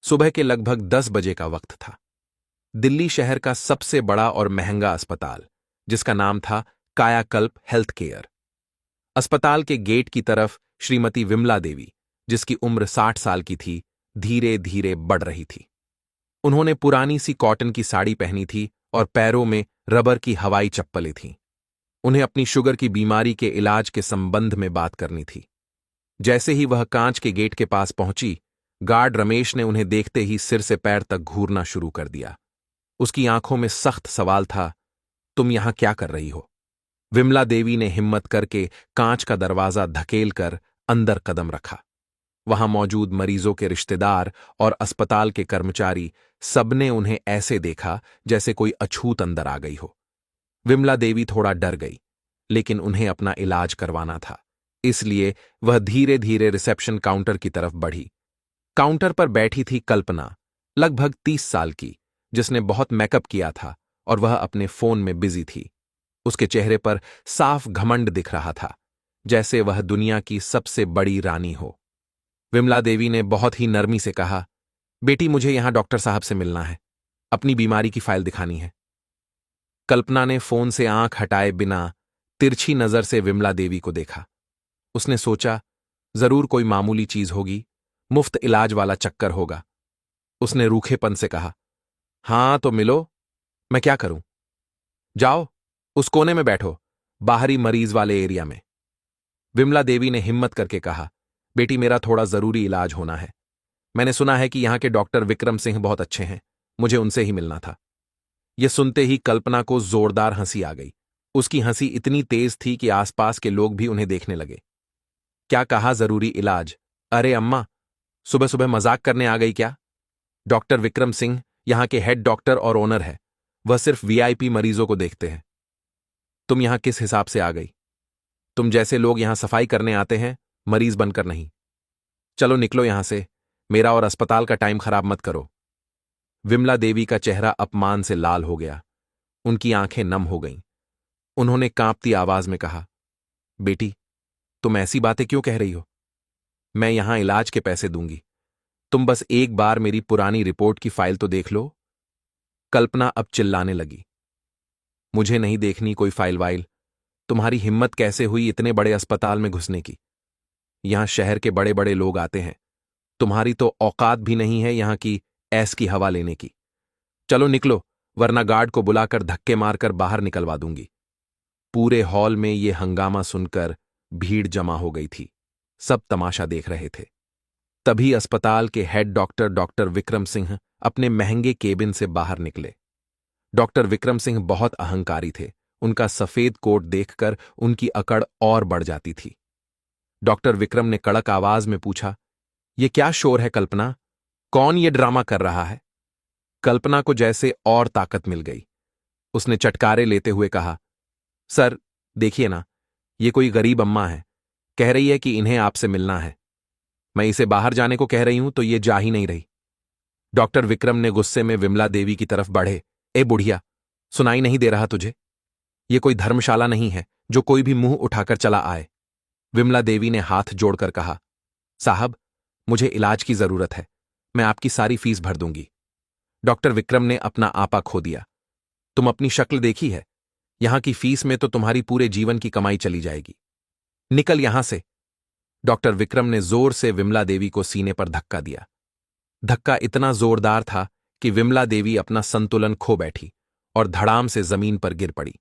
सुबह के लगभग 10 बजे का वक्त था। दिल्ली शहर का सबसे बड़ा और महंगा अस्पताल, जिसका नाम था कायाकल्प हेल्थ केयर। अस्पताल के गेट की तरफ श्रीमती विमला देवी, जिसकी उम्र 60 साल की थी, धीरे धीरे बढ़ रही थी। उन्होंने पुरानी सी कॉटन की साड़ी पहनी थी और पैरों में रबर की हवाई चप्पलें थीं। उन्हें अपनी शुगर की बीमारी के इलाज के संबंध में बात करनी थी। जैसे ही वह कांच के गेट के पास पहुंची, गार्ड रमेश ने उन्हें देखते ही सिर से पैर तक घूरना शुरू कर दिया। उसकी आंखों में सख्त सवाल था, तुम यहां क्या कर रही हो? विमला देवी ने हिम्मत करके कांच का दरवाजा धकेल कर अंदर कदम रखा। वहां मौजूद मरीजों के रिश्तेदार और अस्पताल के कर्मचारी सबने उन्हें ऐसे देखा जैसे कोई अछूत अंदर आ गई हो। विमला देवी थोड़ा डर गई, लेकिन उन्हें अपना इलाज करवाना था, इसलिए वह धीरे धीरे रिसेप्शन काउंटर की तरफ बढ़ी। काउंटर पर बैठी थी कल्पना, लगभग 30 साल की, जिसने बहुत मेकअप किया था और वह अपने फोन में बिजी थी। उसके चेहरे पर साफ घमंड दिख रहा था, जैसे वह दुनिया की सबसे बड़ी रानी हो। विमला देवी ने बहुत ही नरमी से कहा, बेटी मुझे यहां डॉक्टर साहब से मिलना है, अपनी बीमारी की फाइल दिखानी है। कल्पना ने फोन से आंख हटाए बिना तिरछी नजर से विमला देवी को देखा। उसने सोचा, जरूर कोई मामूली चीज होगी, मुफ्त इलाज वाला चक्कर होगा। उसने रूखेपन से कहा, हां तो मिलो, मैं क्या करूं? जाओ, उस कोने में बैठो, बाहरी मरीज वाले एरिया में। विमला देवी ने हिम्मत करके कहा, बेटी मेरा थोड़ा जरूरी इलाज होना है। मैंने सुना है कि यहां के डॉक्टर विक्रम सिंह बहुत अच्छे हैं, मुझे उनसे ही मिलना था। यह सुनते ही कल्पना को जोरदार हंसी आ गई। उसकी हंसी इतनी तेज थी कि आसपास के लोग भी उन्हें देखने लगे। क्या कहा जरूरी इलाज? अरे अम्मा, सुबह सुबह मजाक करने आ गई क्या? डॉक्टर विक्रम सिंह यहां के हेड डॉक्टर और ओनर है। वह सिर्फ वीआईपी मरीजों को देखते हैं। तुम यहां किस हिसाब से आ गई? तुम जैसे लोग यहां सफाई करने आते हैं, मरीज बनकर नहीं। चलो निकलो यहां से, मेरा और अस्पताल का टाइम खराब मत करो। विमला देवी का चेहरा अपमान से लाल हो गया। उनकी आंखें नम हो गईं। उन्होंने कांपती आवाज में कहा, बेटी तुम ऐसी बातें क्यों कह रही हो? मैं यहां इलाज के पैसे दूंगी, तुम बस एक बार मेरी पुरानी रिपोर्ट की फाइल तो देख लो। कल्पना अब चिल्लाने लगी, मुझे नहीं देखनी कोई फाइल वाइल। तुम्हारी हिम्मत कैसे हुई इतने बड़े अस्पताल में घुसने की? यहां शहर के बड़े बड़े लोग आते हैं, तुम्हारी तो औकात भी नहीं है यहां की ऐस की हवा लेने की। चलो निकलो, वरना गार्ड को बुलाकर धक्के मारकर बाहर निकलवा दूंगी। पूरे हॉल में यह हंगामा सुनकर भीड़ जमा हो गई थी। सब तमाशा देख रहे थे। तभी अस्पताल के head doctor doctor Vikram Singh अपने महंगे केबिन से बाहर निकले। डॉक्टर विक्रम सिंह बहुत अहंकारी थे। उनका सफेद कोट देखकर उनकी अकड़ और बढ़ जाती थी। डॉक्टर विक्रम ने कड़क आवाज में पूछा, यह क्या शोर है कल्पना? कौन ये ड्रामा कर रहा है? कल्पना को जैसे और ताकत मिल गई। उसने चटकारे लेते हुए कहा, सर देखिए ना, ये कोई गरीब अम्मा है, कह रही है कि इन्हें आपसे मिलना है। मैं इसे बाहर जाने को कह रही हूं तो ये जा ही नहीं रही। डॉक्टर विक्रम ने गुस्से में विमला देवी की तरफ बढ़े, ए बुढ़िया, सुनाई नहीं दे रहा तुझे? ये कोई धर्मशाला नहीं है जो कोई भी मुंह उठाकर चला आए। विमला देवी ने हाथ जोड़कर कहा, साहब मुझे इलाज की जरूरत है, मैं आपकी सारी फीस भर दूंगी। डॉक्टर विक्रम ने अपना आपा खो दिया, तुम अपनी शक्ल देखी है? यहां की फीस में तो तुम्हारी पूरे जीवन की कमाई चली जाएगी। निकल यहां से। डॉक्टर विक्रम ने जोर से विमला देवी को सीने पर धक्का दिया। धक्का इतना जोरदार था कि विमला देवी अपना संतुलन खो बैठी और धड़ाम से जमीन पर गिर पड़ी।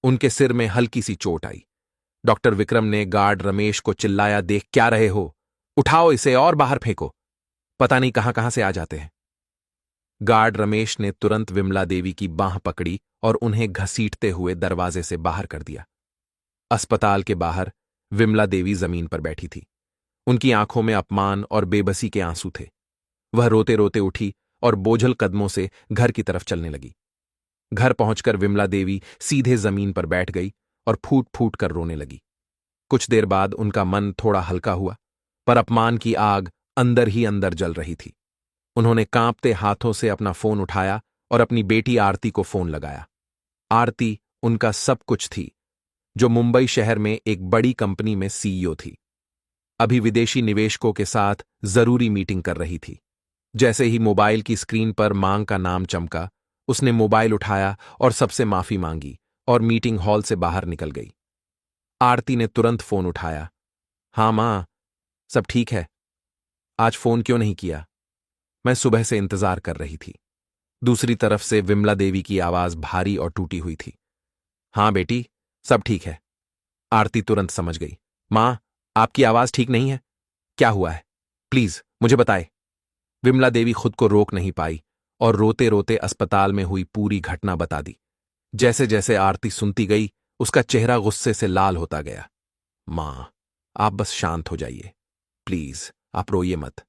उनके सिर में हल्की सी चोट आई। डॉक्टर विक्रम ने गार्ड रमेश को चिल्लाया, देख क्या रहे हो? उठाओ इसे और बाहर फेंको, पता नहीं कहां कहां से आ जाते हैं। गार्ड रमेश ने तुरंत विमला देवी की बांह पकड़ी और उन्हें घसीटते हुए दरवाजे से बाहर कर दिया। अस्पताल के बाहर विमला देवी जमीन पर बैठी थी। उनकी आंखों में अपमान और बेबसी के आंसू थे। वह रोते रोते उठी और बोझल कदमों से घर की तरफ चलने लगी। घर पहुंचकर विमला देवी सीधे जमीन पर बैठ गई और फूट फूट कर रोने लगी। कुछ देर बाद उनका मन थोड़ा हल्का हुआ, पर अपमान की आग अंदर ही अंदर जल रही थी। उन्होंने कांपते हाथों से अपना फोन उठाया और अपनी बेटी आरती को फोन लगाया। आरती उनका सब कुछ थी, जो मुंबई शहर में एक बड़ी कंपनी में सीईओ थी। अभी विदेशी निवेशकों के साथ जरूरी मीटिंग कर रही थी। जैसे ही मोबाइल की स्क्रीन पर मांग का नाम चमका, उसने मोबाइल उठाया और सबसे माफी मांगी और मीटिंग हॉल से बाहर निकल गई। आरती ने तुरंत फोन उठाया। हाँ मां, सब ठीक है। आज फोन क्यों नहीं किया? मैं सुबह से इंतजार कर रही थी। दूसरी तरफ से विमला देवी की आवाज भारी और टूटी हुई थी। हाँ बेटी, सब ठीक है। आरती तुरंत समझ गई। मां, आपकी आवाज ठीक नहीं है। क्या हुआ है? प्लीज मुझे बताए। विमला देवी खुद को रोक नहीं पाई और रोते रोते अस्पताल में हुई पूरी घटना बता दी। जैसे जैसे आरती सुनती गई, उसका चेहरा गुस्से से लाल होता गया। मां, आप बस शांत हो जाइए। प्लीज, आप रोइए मत।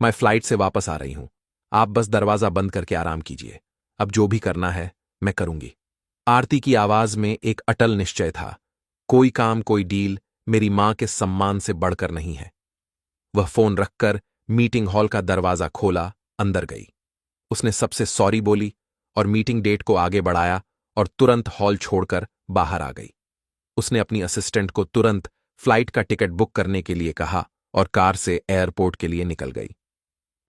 मैं फ्लाइट से वापस आ रही हूं। आप बस दरवाजा बंद करके आराम कीजिए। अब जो भी करना है, मैं करूंगी। आरती की आवाज में एक अटल निश्चय था। कोई काम, कोई डील मेरी मां के सम्मान से बढ़कर नहीं है। वह फोन रखकर मीटिंग हॉल का दरवाजा खोला, अंदर गई। उसने सबसे सॉरी बोली और मीटिंग डेट को आगे बढ़ाया और तुरंत हॉल छोड़कर बाहर आ गई। उसने अपनी असिस्टेंट को तुरंत फ्लाइट का टिकट बुक करने के लिए कहा और कार से एयरपोर्ट के लिए निकल गई।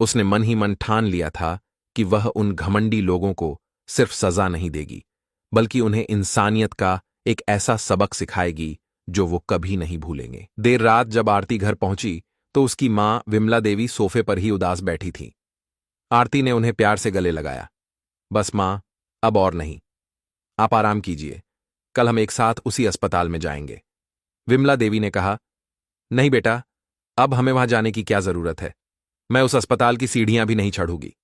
उसने मन ही मन ठान लिया था कि वह उन घमंडी लोगों को सिर्फ सजा नहीं देगी, बल्कि उन्हें इंसानियत का एक ऐसा सबक सिखाएगी जो वो कभी नहीं भूलेंगे। देर रात जब आरती घर पहुंची तो उसकी मां विमला देवी सोफे पर ही उदास बैठी थी। आरती ने उन्हें प्यार से गले लगाया। बस मां, अब और नहीं। आप आराम कीजिए। कल हम एक साथ उसी अस्पताल में जाएंगे। विमला देवी ने कहा, नहीं बेटा, अब हमें वहां जाने की क्या जरूरत है। मैं उस अस्पताल की सीढ़ियां भी नहीं चढ़ूंगी।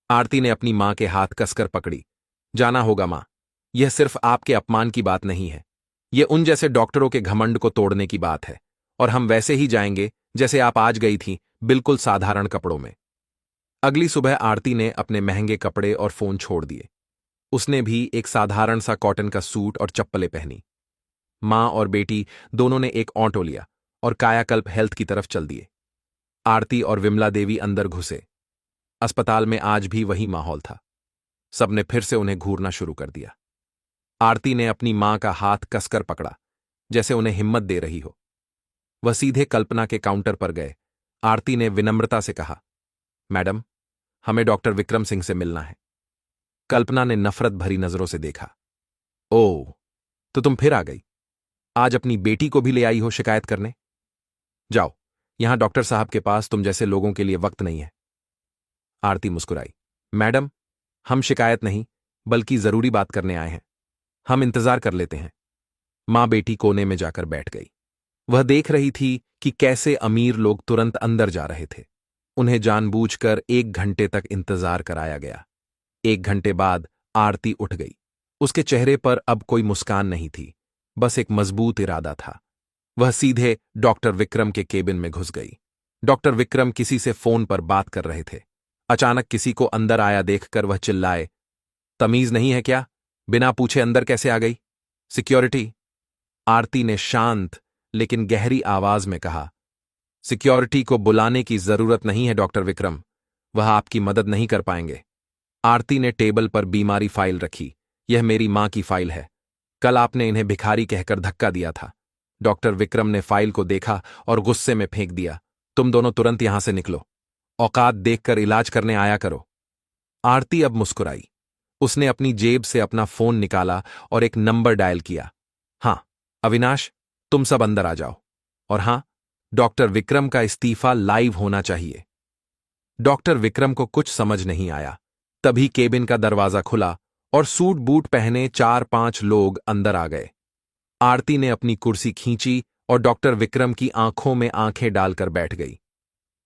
आरती ने अपनी मां के हाथ कसकर पकड़ी। जाना होगा मां। यह सिर्फ आपके अपमान की बात नहीं है। यह उन जैसे डॉक्टरों के घमंड को तोड़ने की बात है। और हम वैसे ही जाएंगे जैसे आप आज गई थीं, बिल्कुल साधारण कपड़ों में। अगली सुबह आरती ने अपने महंगे कपड़े और फोन छोड़ दिए। उसने भी एक साधारण सा कॉटन का सूट और चप्पलें पहनी। मां और बेटी दोनों ने एक ऑटो लिया और कायाकल्प हेल्थ की तरफ चल दिए। आरती और विमला देवी अंदर घुसे। अस्पताल में आज भी वही माहौल था। सबने फिर से उन्हें घूरना शुरू कर दिया। आरती ने अपनी मां का हाथ कसकर पकड़ा, जैसे उन्हें हिम्मत दे रही हो। वह सीधे कल्पना के काउंटर पर गए। आरती ने विनम्रता से कहा, मैडम, हमें डॉक्टर विक्रम सिंह से मिलना है। कल्पना ने नफरत भरी नजरों से देखा। ओह, तो तुम फिर आ गई। आज अपनी बेटी को भी ले आई हो शिकायत करने। जाओ, यहां डॉक्टर साहब के पास तुम जैसे लोगों के लिए वक्त नहीं है। आरती मुस्कुराई। मैडम, हम शिकायत नहीं, बल्कि जरूरी बात करने आए हैं। हम इंतजार कर लेते हैं। मां बेटी कोने में जाकर बैठ गई। वह देख रही थी कि कैसे अमीर लोग तुरंत अंदर जा रहे थे। उन्हें जानबूझकर 1 घंटे तक इंतजार कराया गया। 1 घंटे बाद आरती उठ गई। उसके चेहरे पर अब कोई मुस्कान नहीं थी, बस एक मजबूत इरादा था। वह सीधे डॉक्टर विक्रम के केबिन में घुस गई। डॉक्टर विक्रम किसी से फोन पर बात कर रहे थे। अचानक किसी को अंदर आया देखकर वह चिल्लाए, तमीज नहीं है क्या? बिना पूछे अंदर कैसे आ गई? सिक्योरिटी। आरती ने शांत लेकिन गहरी आवाज में कहा, सिक्योरिटी को बुलाने की जरूरत नहीं है डॉक्टर विक्रम, वह आपकी मदद नहीं कर पाएंगे। आरती ने टेबल पर बीमारी फाइल रखी। यह मेरी मां की फाइल है। कल आपने इन्हें भिखारी कहकर धक्का दिया था। डॉक्टर विक्रम ने फाइल को देखा और गुस्से में फेंक दिया। तुम दोनों तुरंत यहां से निकलो। औकात देखकर इलाज करने आया करो। आरती अब मुस्कुराई। उसने अपनी जेब से अपना फोन निकाला और एक नंबर डायल किया। हां, अविनाश, तुम सब अंदर आ जाओ। और हां, डॉक्टर विक्रम का इस्तीफा लाइव होना चाहिए। डॉक्टर विक्रम को कुछ समझ नहीं आया। तभी केबिन का दरवाजा खुला और सूट बूट पहने 4-5 लोग अंदर आ गए। आरती ने अपनी कुर्सी खींची और डॉक्टर विक्रम की आंखों में आंखें डालकर बैठ गई।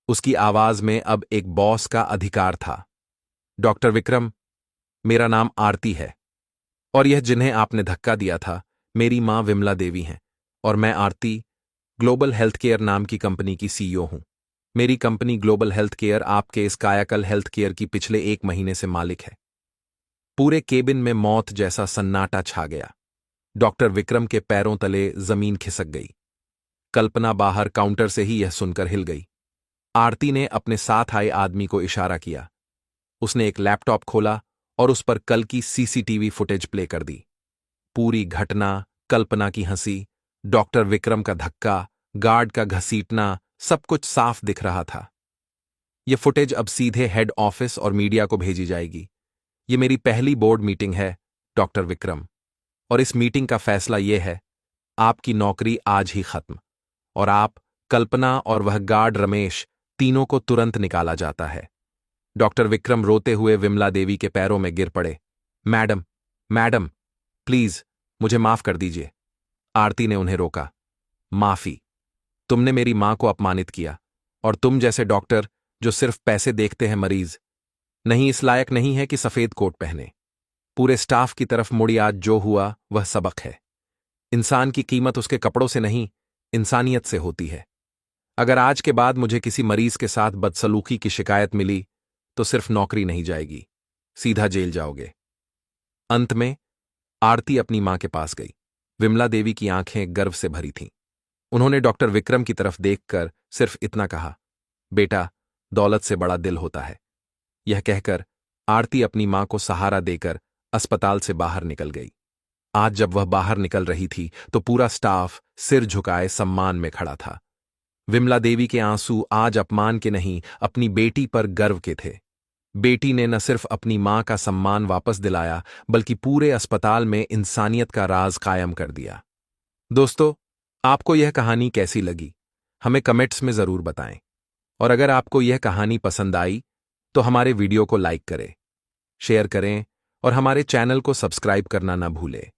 उसकी आवाज में अब एक बॉस का अधिकार था। डॉक्टर विक्रम, मेरा नाम आरती है और यह जिन्हें आपने धक्का दिया था, मेरी मां विमला देवी हैं। और मैं आरती ग्लोबल हेल्थ केयर नाम की कंपनी की सीईओ हूं। मेरी कंपनी ग्लोबल हेल्थ केयर आपके इस कायाकल हेल्थ केयर की पिछले 1 महीने से मालिक है। पूरे केबिन में मौत जैसा सन्नाटा छा गया। डॉक्टर विक्रम के पैरों तले जमीन खिसक गई। कल्पना बाहर काउंटर से ही यह सुनकर हिल गई। आरती ने अपने साथ आए आदमी को इशारा किया। उसने एक लैपटॉप खोला और उस पर कल की सीसीटीवी फुटेज प्ले कर दी। पूरी घटना, कल्पना की हंसी, डॉक्टर विक्रम का धक्का, गार्ड का घसीटना, सब कुछ साफ दिख रहा था। ये फुटेज अब सीधे हेड ऑफिस और मीडिया को भेजी जाएगी। ये मेरी पहली बोर्ड मीटिंग है, डॉक्टर विक्रम, और इस मीटिंग का फैसला ये है, आपकी नौकरी आज ही खत्म, और आप, कल्पना और वह गार्ड रमेश, तीनों को तुरंत निकाला जाता है। डॉक्टर विक्रम रोते हुए विमला देवी के पैरों में गिर पड़े। मैडम, मैडम, प्लीज मुझे माफ कर दीजिए। आरती ने उन्हें रोका। माफी? तुमने मेरी मां को अपमानित किया, और तुम जैसे डॉक्टर जो सिर्फ पैसे देखते हैं मरीज नहीं, इस लायक नहीं है कि सफेद कोट पहने। पूरे स्टाफ की तरफ मुड़ी। आज जो हुआ वह सबक है। इंसान की कीमत उसके कपड़ों से नहीं, इंसानियत से होती है। अगर आज के बाद मुझे किसी मरीज के साथ बदसलूकी की शिकायत मिली तो सिर्फ नौकरी नहीं जाएगी, सीधा जेल जाओगे। अंत में आरती अपनी मां के पास गई। विमला देवी की आंखें गर्व से भरी थीं। उन्होंने डॉक्टर विक्रम की तरफ देखकर सिर्फ इतना कहा, बेटा, दौलत से बड़ा दिल होता है। यह कहकर आरती अपनी मां को सहारा देकर अस्पताल से बाहर निकल गई। आज जब वह बाहर निकल रही थी तो पूरा स्टाफ सिर झुकाए सम्मान में खड़ा था। विमला देवी के आंसू आज अपमान के नहीं, अपनी बेटी पर गर्व के थे। बेटी ने न सिर्फ अपनी मां का सम्मान वापस दिलाया, बल्कि पूरे अस्पताल में इंसानियत का राज कायम कर दिया। दोस्तों, आपको यह कहानी कैसी लगी, हमें कमेंट्स में जरूर बताएं। और अगर आपको यह कहानी पसंद आई तो हमारे वीडियो को लाइक करें, शेयर करें और हमारे चैनल को सब्सक्राइब करना न भूलें,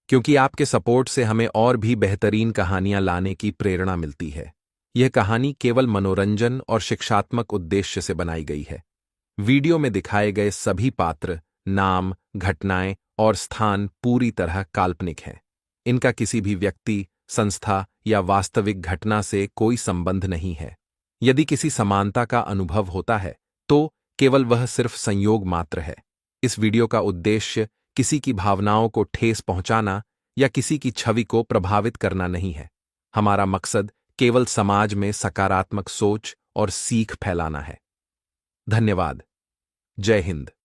क्योंकि आपके सपोर्ट से हमें और भी बेहतरीन कहानियां लाने की प्रेरणा मिलती है। यह कहानी केवल मनोरंजन और शिक्षात्मक उद्देश्य से बनाई गई है। वीडियो में दिखाए गए सभी पात्र, नाम, घटनाएं और स्थान पूरी तरह काल्पनिक हैं। इनका किसी भी व्यक्ति, संस्था या वास्तविक घटना से कोई संबंध नहीं है। यदि किसी समानता का अनुभव होता है तो केवल वह सिर्फ संयोग मात्र है। इस वीडियो का उद्देश्य किसी की भावनाओं को ठेस पहुंचाना या किसी की छवि को प्रभावित करना नहीं है। हमारा मकसद केवल समाज में सकारात्मक सोच और सीख फैलाना है। धन्यवाद। जय हिंद।